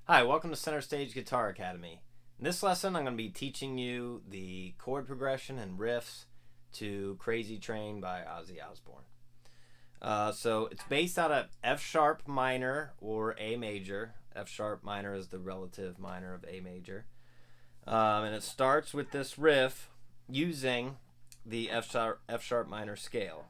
Hi, welcome to Center Stage Guitar Academy. In this lesson, I'm going to be teaching you the chord progression and riffs to Crazy Train by Ozzy Ozbourne. So it's based out of F sharp minor or A major. F sharp minor is the relative minor of A major. And it starts with this riff using the F sharp minor scale.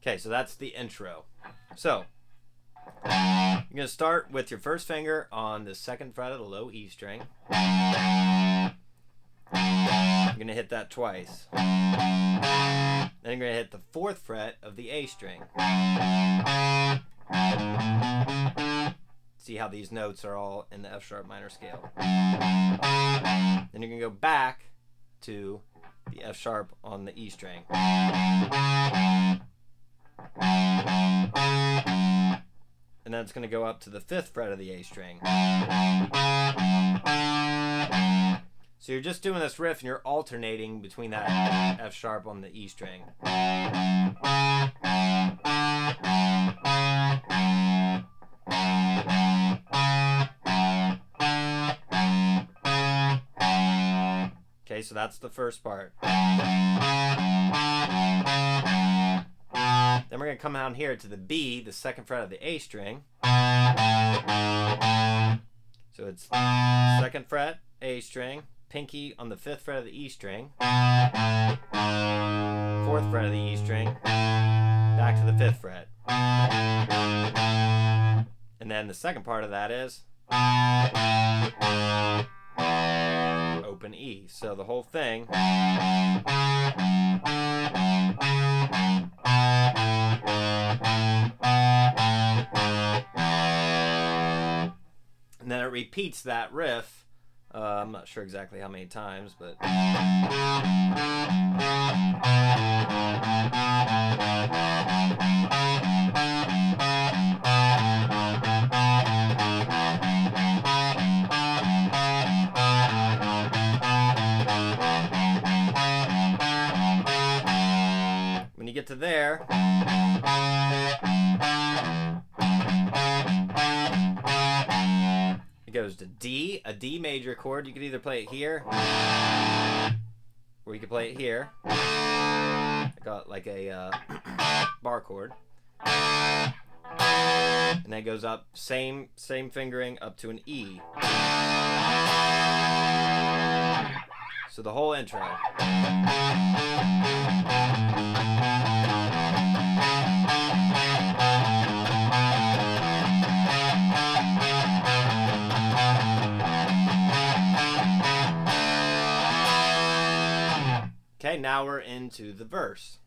Okay, so that's the intro. So you're going to start with your first finger on the second fret of the low E string. You're going to hit that twice. Then you're going to hit the fourth fret of the A string. See how these notes are all in the F sharp minor scale. Then you're going to go back to the F sharp on the E string. And then it's going to go up to the fifth fret of the A string. So you're just doing this riff and you're alternating between that F sharp on the E string. Okay, so that's the first part. Then we're going to come down here to the B, the second fret of the A string. So it's second fret, A string, pinky on the fifth fret of the E string, fourth fret of the E string, back to the fifth fret. And then the second part of that is open E. So the whole thing. And then it repeats that riff. I'm not sure exactly how many times, but when you get to there, it goes to D, a D major chord. You could either play it here, or you could play it here. I got like a bar chord. And then it goes up, same fingering, up to an E. So the whole intro. Okay, now we're into the verse.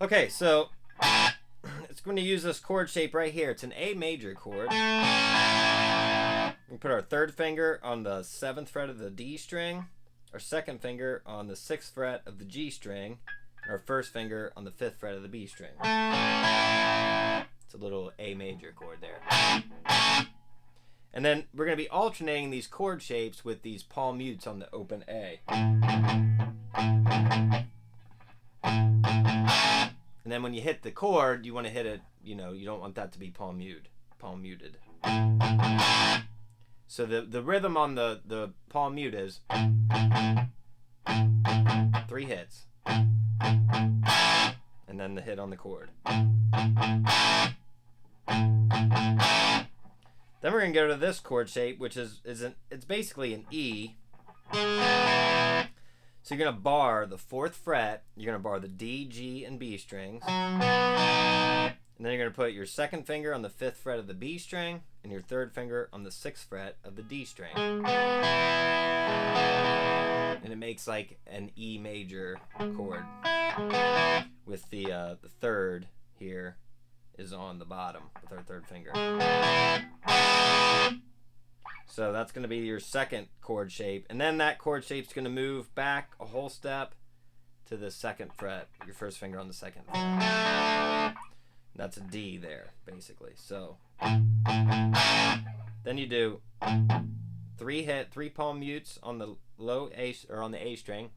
Okay, so it's going to use this chord shape right here. It's an A major chord. We put our third finger on the seventh fret of the D string, our second finger on the sixth fret of the G string, and our first finger on the fifth fret of the B string. It's a little A major chord there. And then we're going to be alternating these chord shapes with these palm mutes on the open A. And then when you hit the chord, you want to hit it, you don't want that to be palm muted. So the rhythm on the palm mute is 3 hits. And then the hit on the chord. Then we're going to go to this chord shape, which it's basically an E. So you're going to bar the fourth fret, you're going to bar the D, G, and B strings. And then you're going to put your second finger on the fifth fret of the B string, and your third finger on the sixth fret of the D string. And it makes like an E major chord, with the third here is on the bottom with our third finger. So So that's going to be your second chord shape. And then that chord shape's going to move back a whole step to the second fret, your first finger on the second fret. That's a D there, basically. So then you do 3 palm mutes on the low A, or on the A string.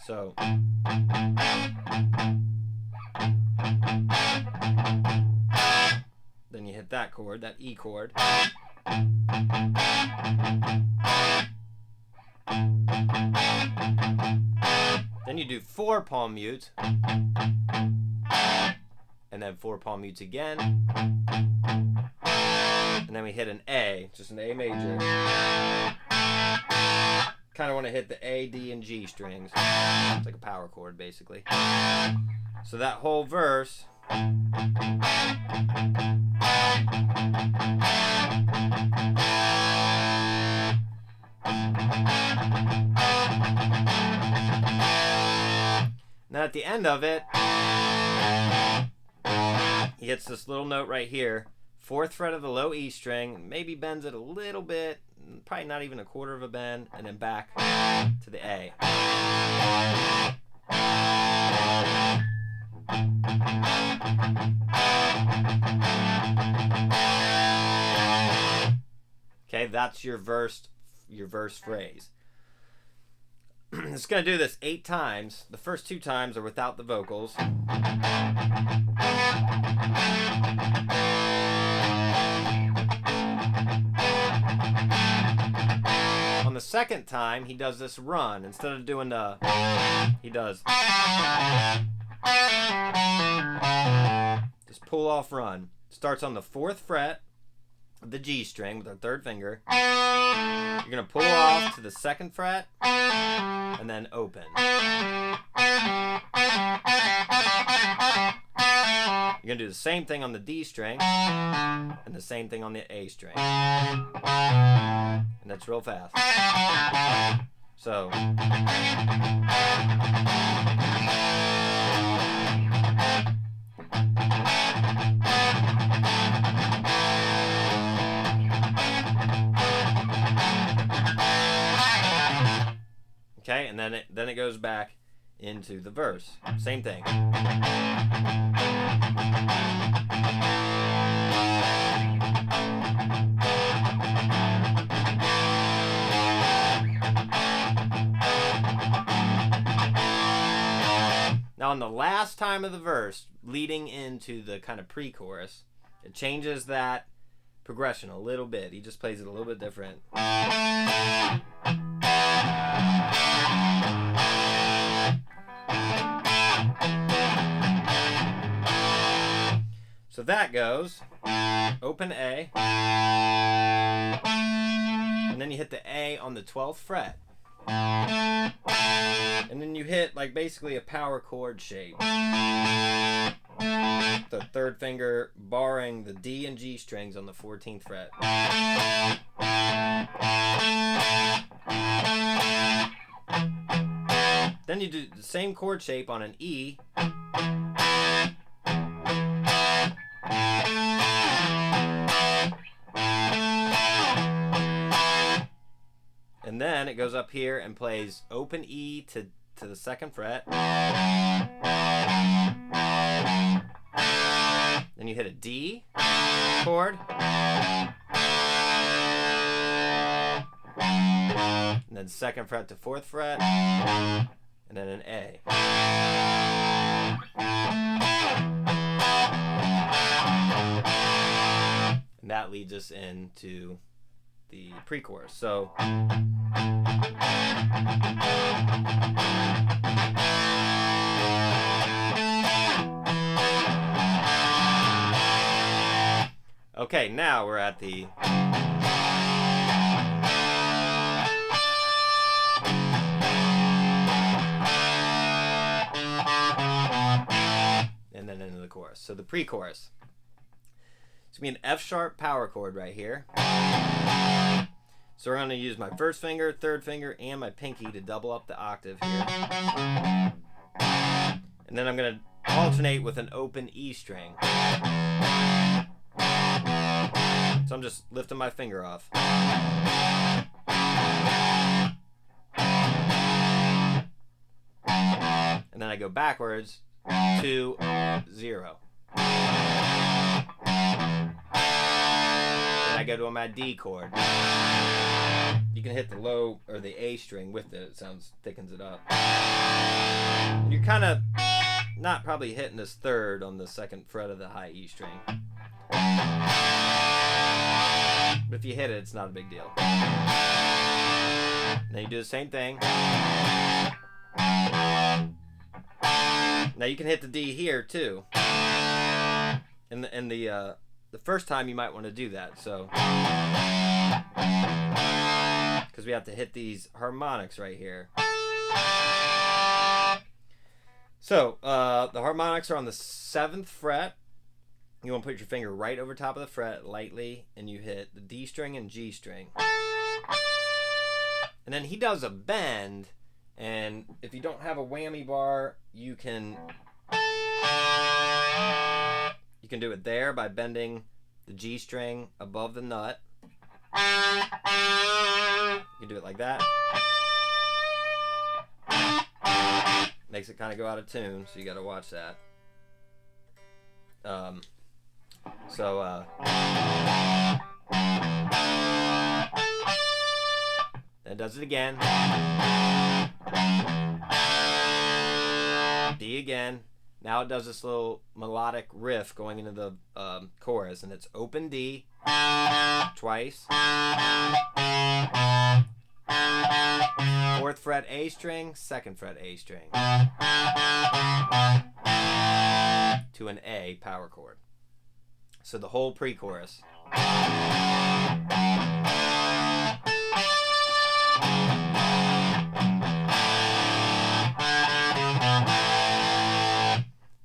So then you hit that chord, that E chord. Then you do 4 palm mutes, and then 4 palm mutes again, and then we hit an A, just an A major. Kind of want to hit the A, D, and G strings. It's like a power chord, basically. So that whole verse. Now at the end of it, he hits this little note right here, 4th fret of the low E string, maybe bends it a little bit, probably not even a quarter of a bend, and then back to the A. Okay, that's your verse phrase. It's going to do this 8 times. The first 2 times are without the vocals. On the second time, he does this run. Instead of doing the, he does just pull off run. Starts on the 4th fret of the G string with our 3rd finger. You're going to pull off to the 2nd fret and then open. You're going to do the same thing on the D string and the same thing on the A string. And that's real fast. So okay, and then it goes back into the verse. Same thing. Now on the last time of the verse, leading into the kind of pre-chorus, it changes that progression a little bit. He just plays it a little bit different. So that goes open A, and then you hit the A on the 12th fret, and then you hit like basically a power chord shape. The 3rd finger barring the D and G strings on the 14th fret. Then you do the same chord shape on an E. And then it goes up here and plays open E to the 2nd fret. Then you hit a D chord. And then 2nd fret to 4th fret. And then an A. And that leads us into the pre-chorus. So okay, now we're at the and then into the chorus. So the pre-chorus. It's going to be an F sharp power chord right here. So we're going to use my 1st finger, 3rd finger, and my pinky to double up the octave here. And then I'm going to alternate with an open E string. So So I'm just lifting my finger off. And then I go backwards to 0. Then I go to my D chord. You can hit the low or the A string with it. It thickens it up. And you're kind of not probably hitting this third on the second fret of the high E string. But if you hit it, it's not a big deal. Then you do the same thing. Now you can hit the D here too. And the first time you might want to do that. So because we have to hit these harmonics right here. So the harmonics are on the 7th fret. You want to put your finger right over top of the fret lightly, and you hit the D string and G string. And then he does a bend, and if you don't have a whammy bar, you can do it there by bending the G string above the nut. You can do it like that. Makes it kind of go out of tune, so you got to watch that. Then it does it again. D again. Now it does this little melodic riff going into the chorus, and it's open D twice. 4th fret A string, 2nd fret A string to an A power chord. So the whole pre-chorus.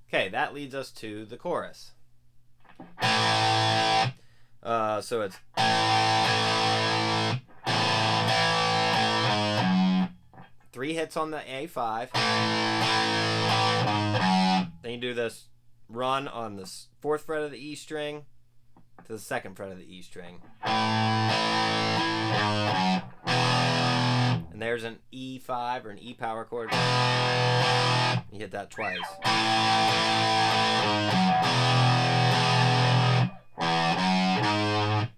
Okay, that leads us to the chorus. So it's 3 hits on the A5. Then you do this run on the 4th fret of the E string to the 2nd fret of the E string. And there's an E5 or an E power chord. You hit that twice.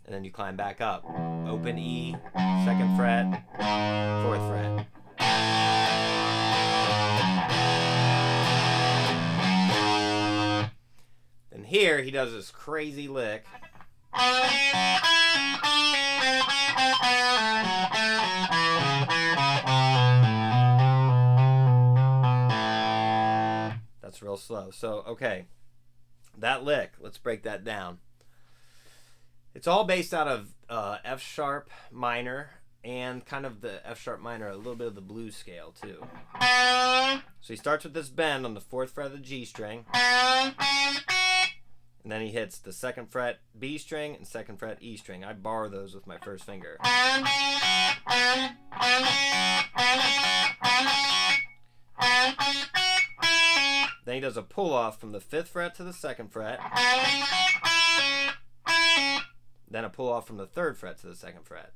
And then you climb back up. Open E, 2nd fret, 4th fret. And here he does this crazy lick. That's real slow. So, okay. That lick, let's break that down. It's all based out of F sharp minor and kind of the F sharp minor, a little bit of the blues scale too. So he starts with this bend on the 4th fret of the G string. And then he hits the 2nd fret B string and 2nd fret E string. I bar those with my first finger. Then he does a pull off from the 5th fret to the 2nd fret. Then a pull off from the 3rd fret to the 2nd fret.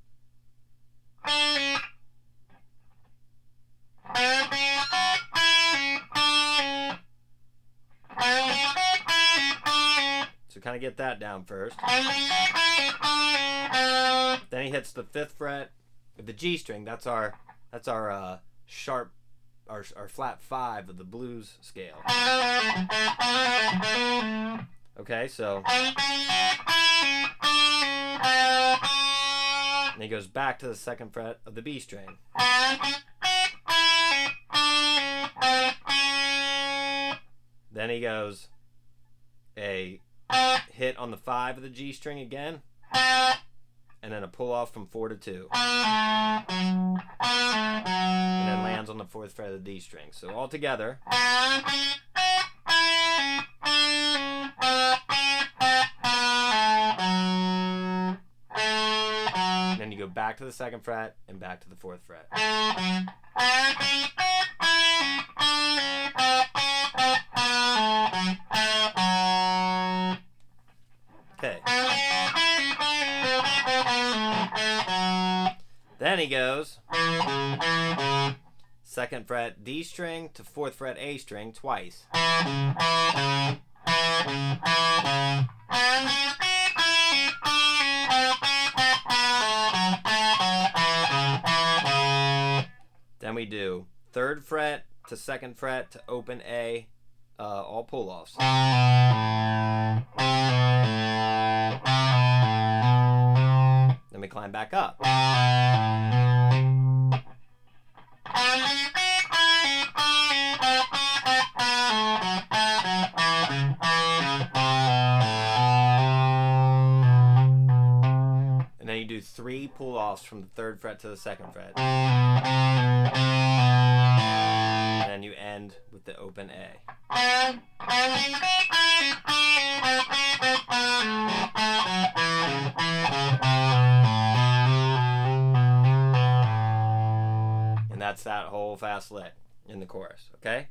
So kind of get that down first. Then he hits the 5th fret with the G string. That's our sharp, our flat 5 of the blues scale. Okay, so and he goes back to the 2nd fret of the B string. Then he goes a hit on the 5 of the G string again, and then a pull off from 4 to 2, and then lands on the 4th fret of the D string. So all together. And then you go back to the 2nd fret and back to the 4th fret. Okay. Then he goes 2nd fret D string to 4th fret A string twice. Then we do 3rd fret to 2nd fret to open A, all pull-offs. Then we climb back up. And then you do 3 pull-offs from the 3rd fret to the 2nd fret. And then you end with the open A. And that's that whole fast lick in the chorus, okay?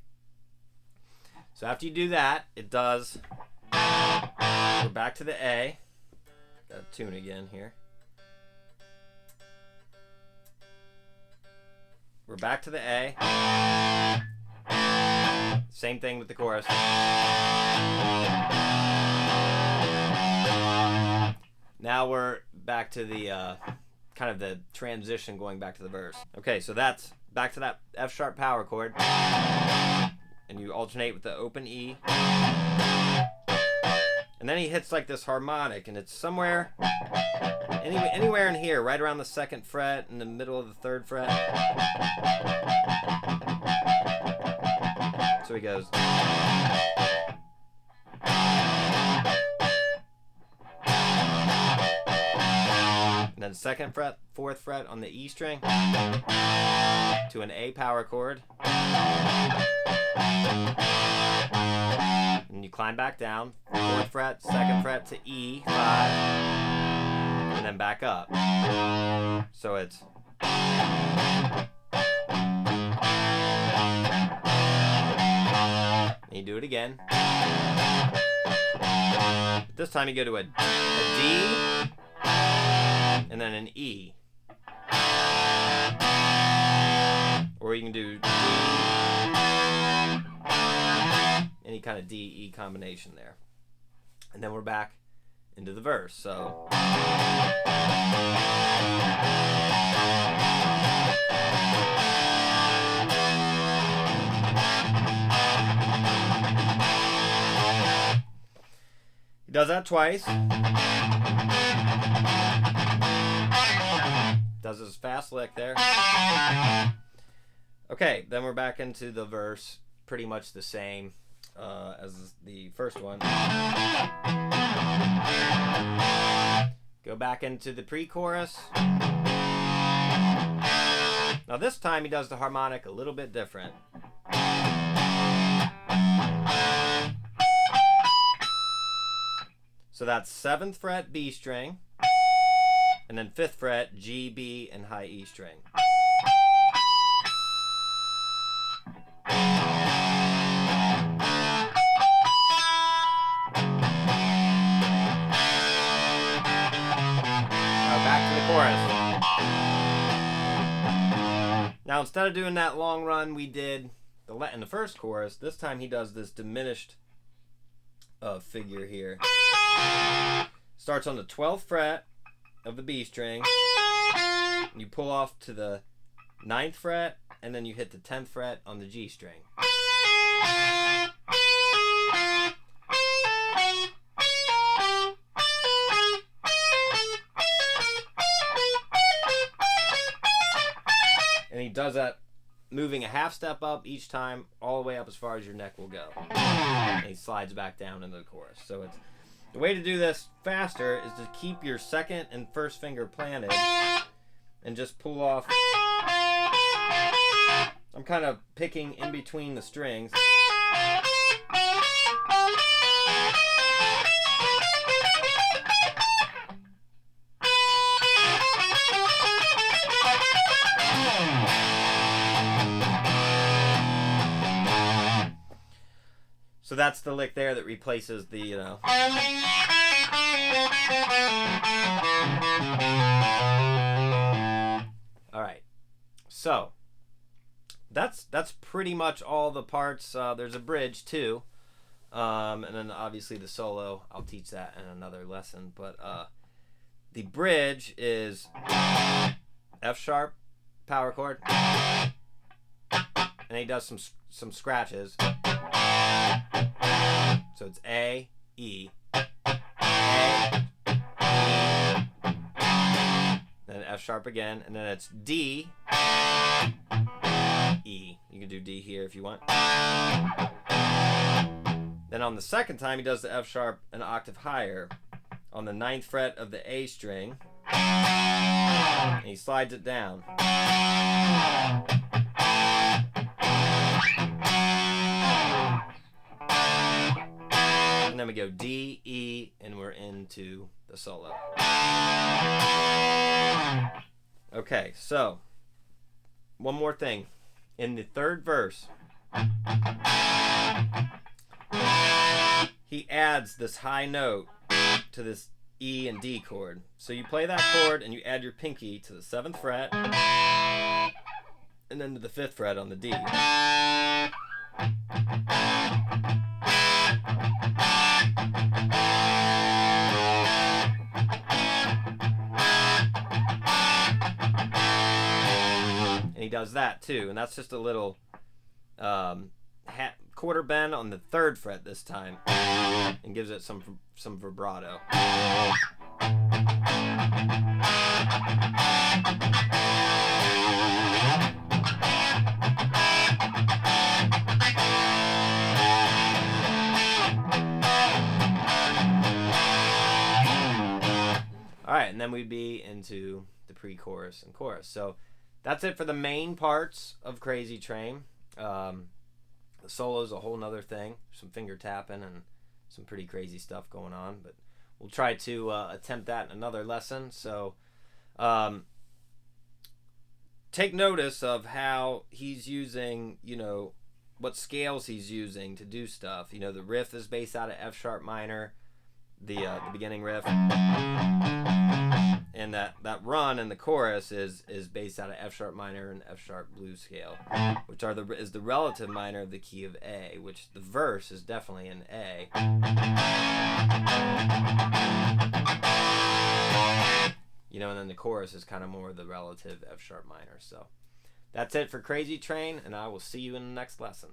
So after you do that, it does, we're back to the A. Got to tune again here. We're back to the A. Same thing with the chorus. Now we're back to the kind of the transition going back to the verse. Okay, so that's back to that F sharp power chord. And you alternate with the open E. And then he hits like this harmonic, and it's somewhere, anywhere in here, right around the 2nd fret, in the middle of the 3rd fret. So he goes. And then 2nd fret, 4th fret on the E string to an A power chord. And you climb back down, 4th fret, 2nd fret to E, 5, and then back up. So it's. And you do it again. This time you go to a D, and then an E. Or you can do D, any kind of D-E combination there. And then we're back into the verse. So he does that twice. Does his fast lick there. Okay, then we're back into the verse. Pretty much the same as the first one. Go back into the pre-chorus. Now this time he does the harmonic a little bit different. So that's 7th fret B string, and then 5th fret G, B, and high E string. Now instead of doing that long run we did in the first chorus, this time he does this diminished figure here. Starts on the 12th fret of the B string, and you pull off to the 9th fret, and then you hit the 10th fret on the G string. And he does that moving a half step up each time, all the way up as far as your neck will go. And he slides back down into the chorus. So it's the way to do this faster is to keep your 2nd and 1st finger planted and just pull off. I'm kind of picking in between the strings. So that's the lick there that replaces the, you know. So that's pretty much all the parts. There's a bridge too, and then obviously the solo. I'll teach that in another lesson. But the bridge is F sharp power chord, and he does some scratches. So it's A, E, A, then F sharp again, and then it's D, E. You can do D here if you want. Then on the second time, he does the F sharp an octave higher on the 9th fret of the A string, and he slides it down. And then we go D, E, and we're into the solo. Okay, so one more thing. In the third verse, he adds this high note to this E and D chord. So you play that chord and you add your pinky to the 7th fret and then to the 5th fret on the D. And he does that too, and that's just a little quarter bend on the 3rd fret this time, and gives it some vibrato. Alright, and then we'd be into the pre-chorus and chorus. So that's it for the main parts of Crazy Train. The solo's a whole nother thing. Some finger tapping and some pretty crazy stuff going on. But we'll try to attempt that in another lesson. So take notice of how he's using, what scales he's using to do stuff. The riff is based out of F sharp minor, the beginning riff. And that run in the chorus is based out of F sharp minor and F sharp blues scale, which is the relative minor of the key of A, which the verse is definitely in A. And then the chorus is kind of more the relative F sharp minor. So that's it for Crazy Train, and I will see you in the next lesson.